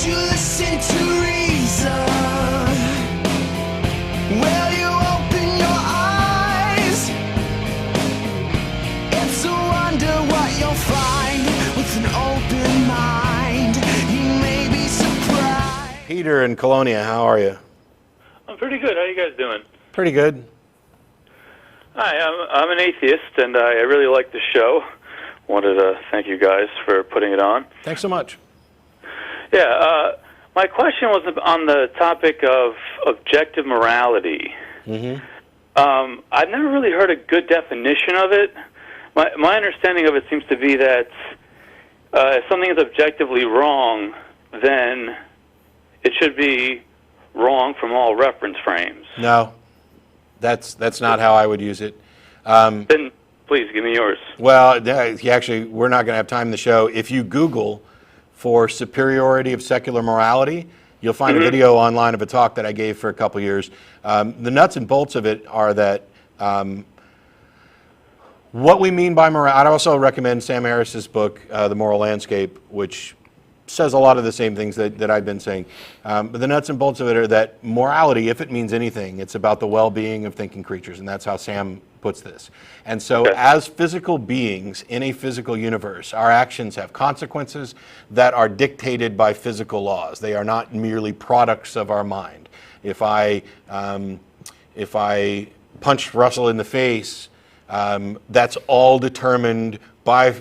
you listen to reason? Will you open your eyes? It's a wonder what you'll find with an open mind. You may be surprised. Peter in Colonia, how are you? I'm pretty good. How you guys doing? Pretty good. Hi, I'm an atheist, and I really like the show. Wanted to thank you guys for putting it on. Thanks so much. Yeah, my question was on the topic of objective morality. Mm-hmm. I've never really heard a good definition of it. My understanding of it seems to be that if something is objectively wrong, then it should be wrong from all reference frames. No, that's not how I would use it. Then please give me yours. Well, actually, we're not going to have time in the show. If you Google for superiority of secular morality, you'll find a video online of a talk that I gave for a couple years. The nuts and bolts of it are that what we mean by morality. I'd also recommend Sam Harris's book, The Moral Landscape, which says a lot of the same things that I've been saying. But the nuts and bolts of it are that morality, if it means anything, it's about the well-being of thinking creatures, and that's how Sam puts this. And so as physical beings in a physical universe, our actions have consequences that are dictated by physical laws. They are not merely products of our mind. If I punch Russell in the face, that's all determined by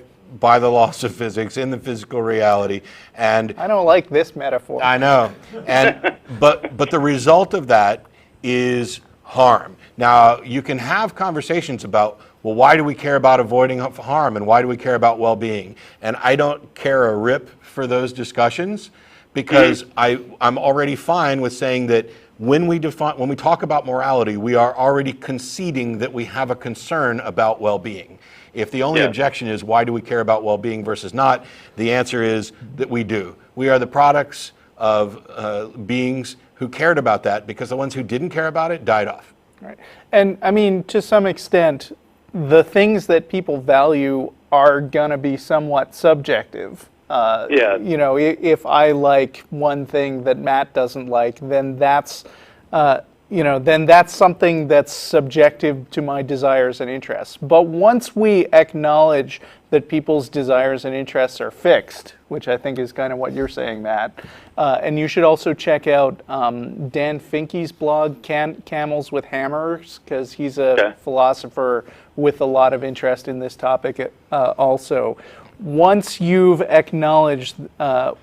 the laws of physics in the physical reality. And I don't like this metaphor. I know. And but the result of that is harm. Now, you can have conversations about, well, why do we care about avoiding harm and why do we care about well-being? And I don't care a rip for those discussions because I'm already fine with saying that when we talk about morality, we are already conceding that we have a concern about well-being. If the only objection is why do we care about well-being versus not, the answer is that we do. We are the products of beings who cared about that because the ones who didn't care about it died off. Right. And I mean, to some extent, the things that people value are going to be somewhat subjective. You know, if I like one thing that Matt doesn't like, then that's, then that's something that's subjective to my desires and interests. But once we acknowledge that people's desires and interests are fixed, which I think is kind of what you're saying, Matt, and you should also check out Dan Finke's blog, Camels with Hammers, because he's a philosopher with a lot of interest in this topic also. Once you've acknowledged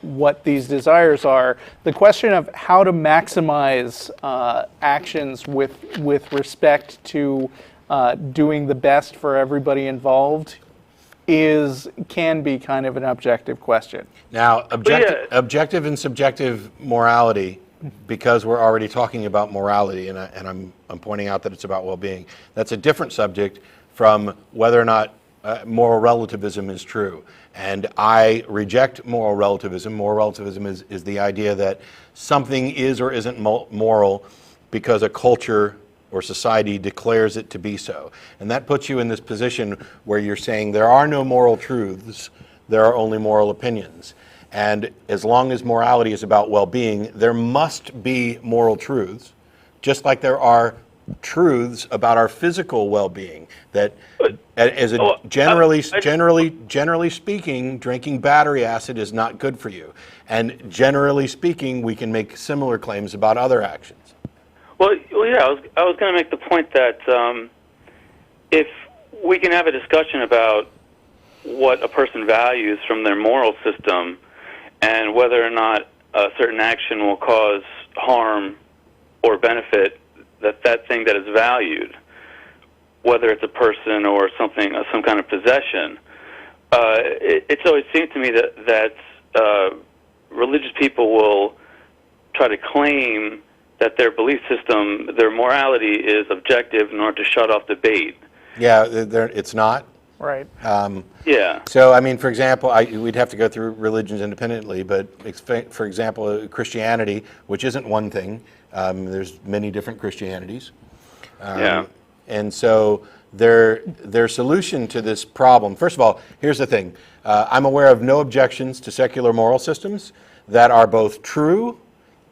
what these desires are, the question of how to maximize actions with respect to doing the best for everybody involved can be kind of an objective question. Now, objective and subjective morality, because we're already talking about morality, and I'm pointing out that it's about well-being, that's a different subject from whether or not moral relativism is true. And I reject moral relativism. Moral relativism is the idea that something is or isn't moral because a culture or society declares it to be so. And that puts you in this position where you're saying there are no moral truths, there are only moral opinions. And as long as morality is about well-being, there must be moral truths, just like there are truths about our physical well-being. That, as a generally speaking, drinking battery acid is not good for you. And generally speaking, we can make similar claims about other actions. Well, yeah, I was going to make the point that if we can have a discussion about what a person values from their moral system and whether or not a certain action will cause harm or benefit that thing that is valued, whether it's a person or something, some kind of possession, it's always seemed to me that religious people will try to claim that their belief system, their morality is objective in order to shut off debate. Yeah, it's not. Right. So, I mean, for example, we'd have to go through religions independently, but for example, Christianity, which isn't one thing, there's many different Christianities. And so their solution to this problem, first of all, here's the thing. I'm aware of no objections to secular moral systems. that are both true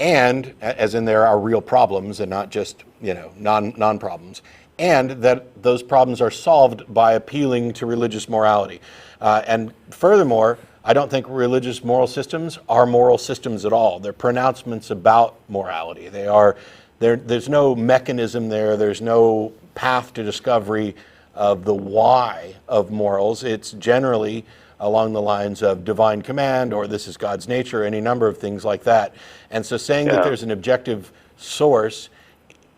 and, as in there are real problems and not just, non-problems, and that those problems are solved by appealing to religious morality. And furthermore, I don't think religious moral systems are moral systems at all. They're pronouncements about morality. There's no mechanism there. There's no path to discovery of the why of morals. It's generally along the lines of divine command, or this is God's nature, any number of things like that. And so saying that there's an objective source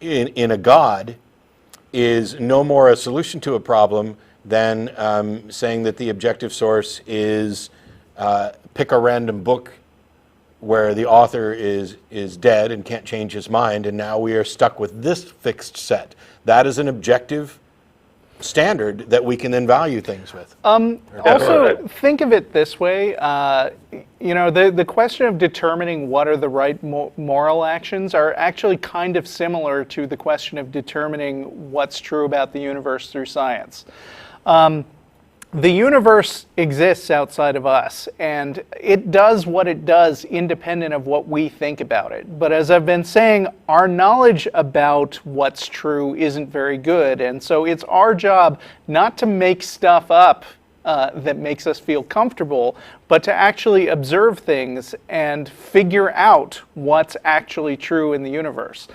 in a God is no more a solution to a problem than saying that the objective source is pick a random book where the author is dead and can't change his mind, and now we are stuck with this fixed set. That is an objective standard that we can then value things with. Also, think of it this way. The question of determining what are the right moral actions are actually kind of similar to the question of determining what's true about the universe through science. The universe exists outside of us, and it does what it does independent of what we think about it. But as I've been saying, our knowledge about what's true isn't very good, and so it's our job not to make stuff up that makes us feel comfortable, but to actually observe things and figure out what's actually true in the universe.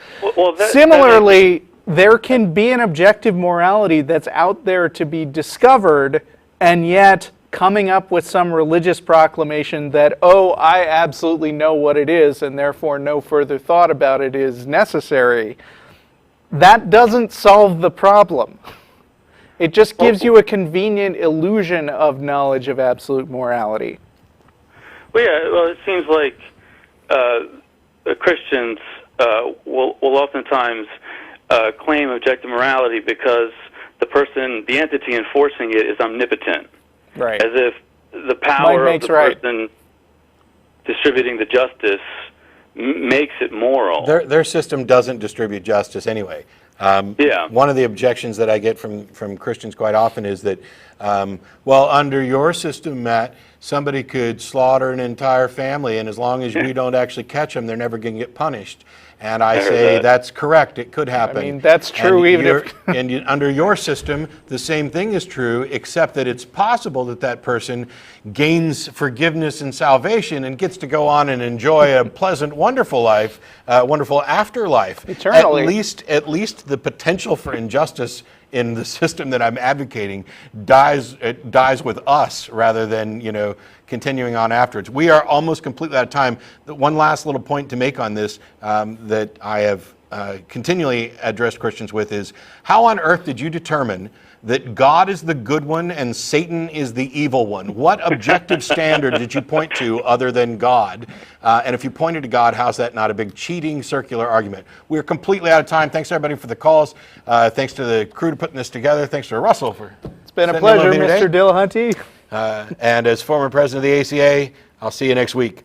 Similarly, there can be an objective morality that's out there to be discovered, and yet coming up with some religious proclamation that, I absolutely know what it is, and therefore no further thought about it is necessary, that doesn't solve the problem. It just gives you a convenient illusion of knowledge of absolute morality. It seems like Christians will oftentimes claim objective morality because the entity enforcing it is omnipotent. Right. As if the power of the person distributing the justice makes it moral. Their system doesn't distribute justice anyway. One of the objections that I get from Christians quite often is that, under your system, Matt, somebody could slaughter an entire family, and as long as we don't actually catch them, they're never going to get punished. And I say that's correct. It could happen. I mean, that's true and under your system, the same thing is true, except that it's possible that person gains forgiveness and salvation and gets to go on and enjoy a pleasant, wonderful life, wonderful afterlife. Eternally. At least the potential for injustice in the system that I'm advocating dies with us rather than continuing on afterwards. We are almost completely out of time. One last little point to make on this that I have continually addressed Christians with is, how on earth did you determine that God is the good one and Satan is the evil one? What objective standard did you point to other than God? And if you pointed to God, how's that not a big cheating circular argument? We're completely out of time. Thanks everybody for the calls. Thanks to the crew for putting this together. Thanks to Russell for It's been a pleasure, Mr. Dillahunty. And as former president of the ACA, I'll see you next week.